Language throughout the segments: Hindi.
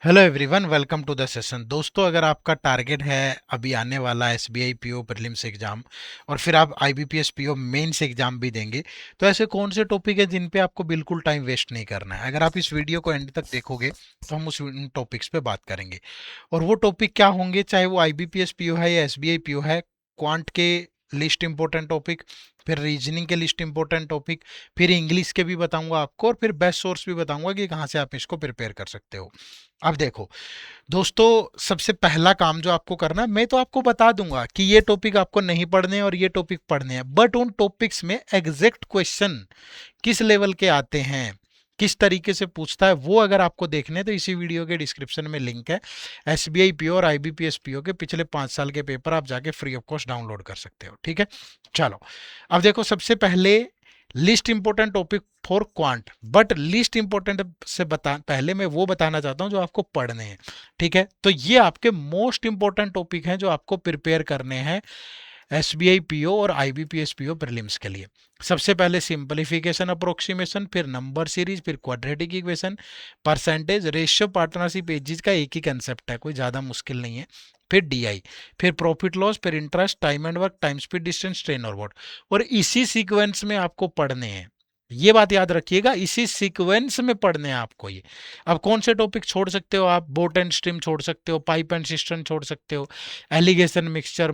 Hello everyone, welcome to the session. दोस्तों, अगर आपका टारगेट है अभी आने वाला एसबीआई पीओ प्रीलिम्स एग्जाम और फिर आप आईबीपीएस पीओ मेंस एग्जाम भी देंगे, तो ऐसे कौन से टॉपिक है जिन पे आपको बिल्कुल टाइम वेस्ट नहीं करना है। अगर आप इस वीडियो को एंड तक देखोगे तो हम उस टॉपिक्स पे बात करेंगे। और वो टॉपिक क्या होंगे, चाहे वो आईबीपीएस पीओ है या एसबीआई पीओ है। क्वांट के लिस्ट इंपॉर्टेंट टॉपिक, फिर रीजनिंग के लिस्ट इंपॉर्टेंट टॉपिक, फिर इंग्लिश के भी बताऊंगा आपको, और फिर बेस्ट सोर्स भी बताऊंगा कि कहाँ से आप इसको प्रिपेयर कर सकते हो। अब देखो दोस्तों, सबसे पहला काम जो आपको करना है, मैं तो आपको बता दूंगा कि ये टॉपिक आपको नहीं पढ़ने हैं और ये टॉपिक पढ़ने हैं, बट उन टॉपिक्स में एग्जैक्ट क्वेश्चन किस लेवल के आते हैं, किस तरीके से पूछता है, वो अगर आपको देखने हैं तो इसी वीडियो के डिस्क्रिप्शन में लिंक है। एसबीआई पीओ और आईबीपीएस पीओ के पिछले 5 साल के पेपर आप जाके फ्री ऑफ कॉस्ट डाउनलोड कर सकते हो। ठीक है, चलो। अब देखो, सबसे पहले list important topic for quant, but list important से बता पहले मैं वो बताना चाहता हूं जो आपको पढ़ने हैं। ठीक है, तो ये आपके मोस्ट इंपॉर्टेंट टॉपिक हैं जो आपको प्रिपेयर करने हैं एसबीआई पीओ और आईबीपीएस पीओ प्रीलिम्स के लिए। सबसे पहले सिंपलीफिकेशन अप्रोक्सीमेशन, फिर नंबर सीरीज, फिर quadratic equation, percentage, ratio, partnership, edges का एक ही कंसेप्ट है, कोई ज़्यादा मुश्किल नहीं है। फिर डीआई, फिर प्रॉफिट लॉस, फिर interest, time and work, time speed distance, train और वॉट। और इसी सीक्वेंस में आपको पढ़ने हैं। ये बात याद रखिएगा, इसी सीक्वेंस में पढ़ने हैं आपको ये। अब कौन से टॉपिक छोड़ सकते हो आप? बोट एंड स्ट्रीम छोड़ सकते हो, पाइप एंड सिस्टम छोड़ सकते हो, alligation, mixture,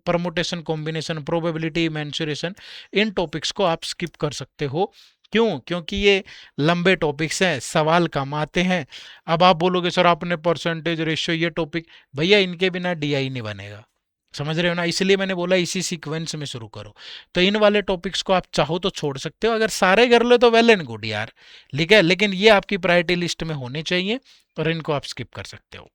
permutation, combination, probability, mensuration, इन टॉपिक्स को आप स्किप कर सकते हो। क्यों? क्योंकि ये लंबे टॉपिक्स हैं, सवाल कम आते हैं। अब आप बोलोगे सर आपने परसेंटेज, रेशियो, ये टॉपिक, भैया इनके बिना डीआई नहीं बनेगा। समझ रहे हो ना? इसलिए मैंने बोला इसी सीक्वेंस में शुरू करो। तो इन वाले टॉपिक्स को आप चाहो तो छोड़ सकते हो, अगर सारे कर लो तो वेल एंड गुड यार। ठीक है, लेकिन ये आपकी प्रायोरिटी लिस्ट में होने चाहिए और इनको आप स्किप कर सकते हो।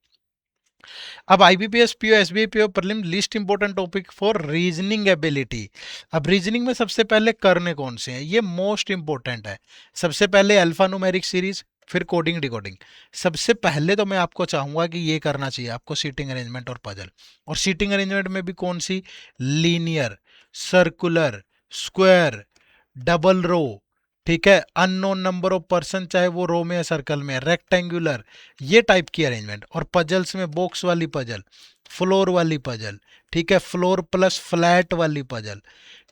अब IBPS PO SBI PO prelim list important topic for reasoning ability. अब रीजनिंग में सबसे पहले करने कौन से हैं, ये मोस्ट इंपॉर्टेंट है। सबसे पहले अल्फा न्यूमेरिक सीरीज, फिर कोडिंग डिकोडिंग। सबसे पहले तो मैं आपको चाहूंगा कि ये करना चाहिए आपको सीटिंग अरेंजमेंट और पजल। और सीटिंग अरेंजमेंट में भी कौन सी? Linear, circular, square, double row, ठीक है, अननोन नंबर ऑफ पर्सन, चाहे वो रो में या सर्कल में, रेक्टेंगुलर, ये टाइप की अरेंजमेंट। और पजल्स में बॉक्स वाली पजल, फ्लोर वाली पजल, ठीक है, फ्लोर प्लस फ्लैट वाली पजल,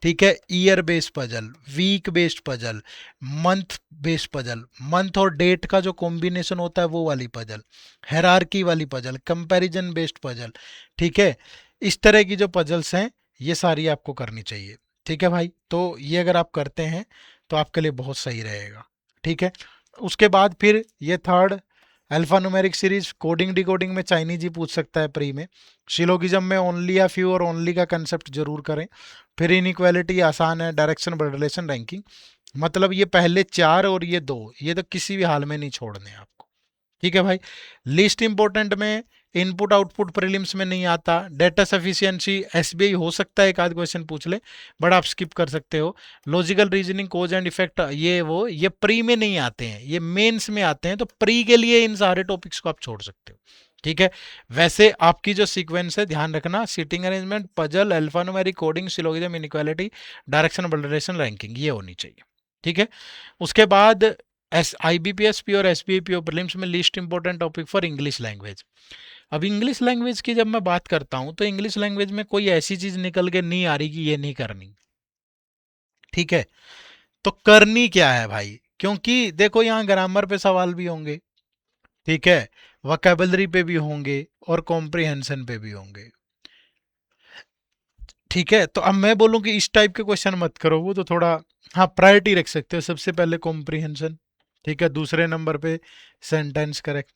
ठीक है, year based puzzle, week based puzzle, month based puzzle, month और डेट का जो कॉम्बिनेशन होता है वो वाली पजल, हेरारकी वाली पजल, कंपैरिजन बेस्ड पजल। ठीक है, इस तरह की जो पजल्स हैं ये सारी आपको करनी चाहिए। ठीक है भाई, तो ये अगर आप करते हैं तो आपके लिए बहुत सही रहेगा। ठीक है, उसके बाद फिर ये third alpha numeric series, coding decoding में चाइनीज ही पूछ सकता है प्री में। शिलोगिज्म में ओनली या फ्यू और ओनली का कंसेप्ट जरूर करें। फिर इनइक्वालिटी आसान है, डायरेक्शन, ब्लड रिलेशन, रैंकिंग। मतलब ये पहले चार और ये दो, ये तो किसी भी हाल में नहीं छोड़ने हैं आपको। ठीक है भाई। लिस्ट इंपॉर्टेंट में इनपुट आउटपुट प्रीलिम्स में नहीं आता। डेटा सफिशिएंसी एसबीआई हो सकता है एक आध क्वेश्चन पूछ ले, बट आप स्किप कर सकते हो। Logical reasoning, cause and effect, ये प्री में नहीं आते हैं, ये मेंस में आते हैं। तो प्री के लिए इन सारे टॉपिक्स को आप छोड़ सकते हो। ठीक है, वैसे आपकी जो सीक्वेंस है ध्यान रखना, seating arrangement, puzzle, alphanumeric, coding, syllogism, inequality, direction, blood, ranking, ये होनी चाहिए। ठीक है, उसके बाद एस आईबीपीएस पी और एसबीआईपी प्रीलिम्स में list important topic for English language. अब इंग्लिश लैंग्वेज की जब मैं बात करता हूं तो इंग्लिश लैंग्वेज में कोई ऐसी चीज निकल के नहीं आ रही कि ये नहीं करनी। ठीक है, तो करनी क्या है भाई? क्योंकि देखो यहाँ ग्रामर पे सवाल भी होंगे, ठीक है, वोकैबुलरी पे भी होंगे और कॉम्प्रिहेंशन पे भी होंगे। ठीक है, तो अब मैं बोलूं कि इस टाइप के क्वेश्चन मत करो, वो तो थोड़ा, हाँ, प्रायोरिटी रख सकते हो। सबसे पहले कॉम्प्रिहेंशन, ठीक है, दूसरे नंबर पे सेंटेंस करेक्ट,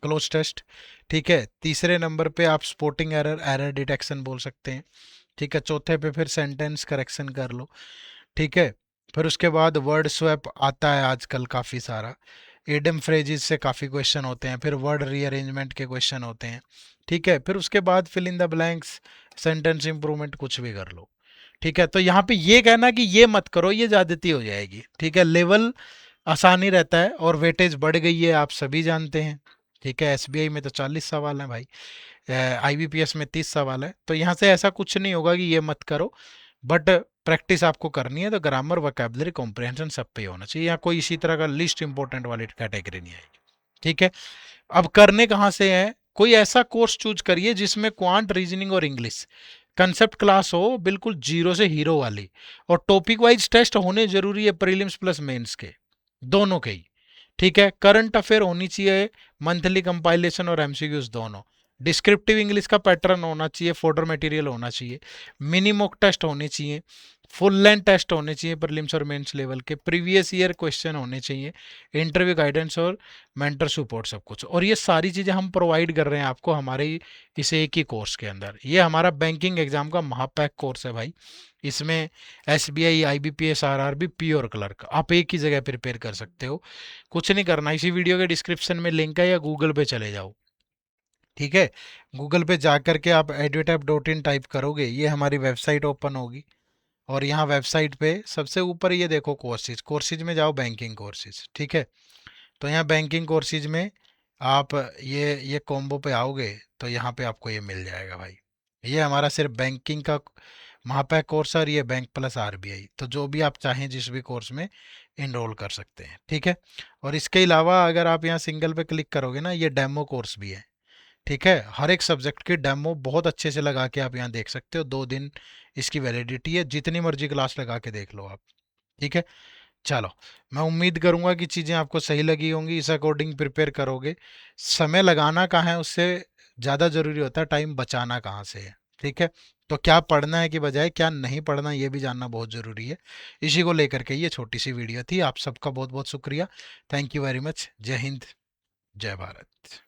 क्लोज टेस्ट, ठीक है, तीसरे नंबर पे आप स्पॉटिंग एरर, एरर डिटेक्शन बोल सकते हैं। ठीक है, चौथे पे फिर सेंटेंस करेक्शन कर लो। ठीक है, फिर उसके बाद वर्ड स्वैप आता है आजकल काफ़ी सारा, एडम फ्रेजेस से काफ़ी क्वेश्चन होते हैं, फिर वर्ड रीअरेंजमेंट के क्वेश्चन होते हैं। ठीक है, फिर उसके बाद fill in the blanks, sentence improvement, कुछ भी कर लो। ठीक है, तो यहाँ पे ये कहना कि ये मत करो, ये ज्यादती हो जाएगी। ठीक है, लेवल आसानी रहता है और वेटेज बढ़ गई है, आप सभी जानते हैं। ठीक है, एसबीआई में तो 40 सवाल हैं भाई, आईबीपीएस में 30 सवाल है। तो यहाँ से ऐसा कुछ नहीं होगा कि ये मत करो, बट प्रैक्टिस आपको करनी है। तो ग्रामर, वोकैबुलरी, कॉम्प्रिहेंशन सब पे होना चाहिए, यहाँ कोई इसी तरह का लिस्ट इंपॉर्टेंट वाली कैटेगरी नहीं आएगी। ठीक है, अब करने कहाँ से है, कोई ऐसा कोर्स चूज करिए जिसमें क्वांट, रीजनिंग और इंग्लिश कंसेप्ट क्लास हो, बिल्कुल जीरो से हीरो वाली। और टॉपिक वाइज टेस्ट होने जरूरी है, प्रीलिम्स प्लस मेंस के, दोनों के ही। ठीक है, करंट अफेयर होनी चाहिए, मंथली कंपाइलेशन और एमसीक्यूज दोनों। डिस्क्रिप्टिव इंग्लिश का पैटर्न होना चाहिए, फोटो मटेरियल होना चाहिए, मिनी मॉक टेस्ट होने चाहिए, फुल लेंथ टेस्ट होने चाहिए प्रीलिम्स और मेंस लेवल के, प्रीवियस ईयर क्वेश्चन होने चाहिए, इंटरव्यू गाइडेंस और मेंटर सपोर्ट सब कुछ। और ये सारी चीज़ें हम प्रोवाइड कर रहे हैं आपको हमारे इस एक ही कोर्स के अंदर। ये हमारा बैंकिंग एग्जाम का महापैक कोर्स है भाई। इसमें SBI, IBPS, RRB, pure clerk आप एक ही जगह प्रिपेयर कर सकते हो। कुछ नहीं करना, इसी वीडियो के डिस्क्रिप्शन में लिंक है, या गूगल पे चले जाओ। ठीक है, गूगल पे जा करके आप edutap.in टाइप करोगे, ये हमारी वेबसाइट ओपन होगी। और यहाँ वेबसाइट पे सबसे ऊपर ये देखो कोर्सेज, कोर्सेज में जाओ, बैंकिंग कोर्सेज। ठीक है, तो यहाँ बैंकिंग कोर्सेज में आप ये कॉम्बो पे आओगे तो यहाँ पे आपको ये मिल जाएगा भाई। ये हमारा सिर्फ बैंकिंग का महापैक कोर्स है, और ये बैंक प्लस आरबीआई, तो जो भी आप चाहें जिस भी कोर्स में इनरोल कर सकते हैं। ठीक है, और इसके अलावा अगर आप यहाँ सिंगल पे क्लिक करोगे ना, ये डेमो कोर्स भी है। ठीक है, हर एक सब्जेक्ट की डेमो बहुत अच्छे से लगा के आप यहाँ देख सकते हो, 2 दिन इसकी वैलिडिटी है, जितनी मर्जी क्लास लगा के देख लो आप। ठीक है, चलो, मैं उम्मीद करूंगा कि चीज़ें आपको सही लगी होंगी, इस अकॉर्डिंग प्रिपेयर करोगे। समय लगाना कहाँ है, उससे ज़्यादा ज़रूरी होता है टाइम बचाना कहाँ से है। ठीक है, तो क्या पढ़ना है कि बजाय क्या नहीं पढ़ना, ये भी जानना बहुत ज़रूरी है। इसी को लेकर के ये छोटी सी वीडियो थी। आप सबका बहुत बहुत शुक्रिया। Thank you very much. जय हिंद, जय भारत।